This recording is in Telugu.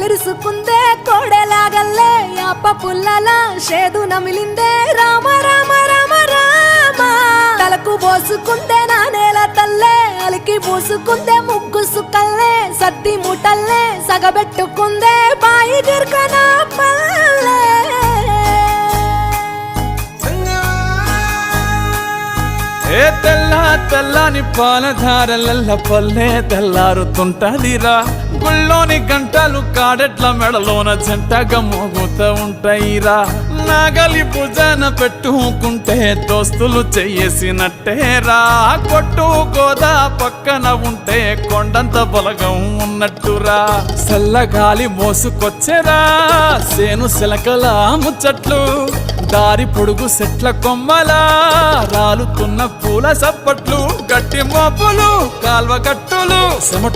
కలరుసుకుందే కోడెలాగల్లే యాప పుల్లల షేదు నమిలిందే రామ రామ రామ రామ తలకు పోసుకుందే నా నేల తల్లే అలికి పూసుకుందే ముగ్గు సుక్కల్లే సద్ది ముటల్లే సగబెట్టుకుందే బాయి గిర్కన పల్లె ఏ తెల్ల తెల్లని పాలధారలల్ల పల్లె తెల్లారుతుంటదిరా గుళ్ళోని గంటలు కాడెట్ల మెడలోన జంటగా మోగుతూ ఉంటాయిరా నాగలి భుజాన పెట్టుకుంటే దోస్తులు చెయ్యేసినట్టేరా కొట్టు గోదా పక్కన ఉంటే కొండంత బలగం ఉన్నట్టురా చల్లగాలి మోసుకొచ్చెరా సేను సిలకల ముచ్చట్లు దారి పొడుగు సెట్ల కొమ్మలా రాలుతున్న పూల సప్పట్లు గట్టి మోపులు కాల్వ గట్టులు చెమట